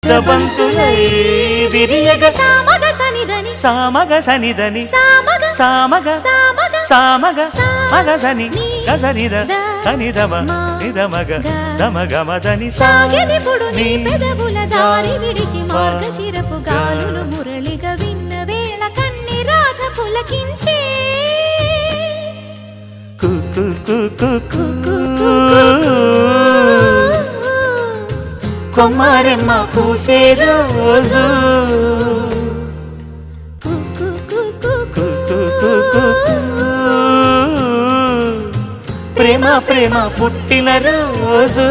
దబంతులై విరియగ సామగ సనిదని సామగ సనిదని సామగ సామగ సామగ సామగ మగ సని గసనిద సనిదమ నిదమగ దమగమదని సాగెనిపుడు నీ పెదవుల దారి విడిచి మార్గశిరపు గాలులు మురళిగా విన్న వేళ కన్ని రాధ పులకించే కు కు కు కు కు కొమ్మారెమ్మ పూసే రోజు ప్రేమ ప్రేమ పుట్టిన రోజు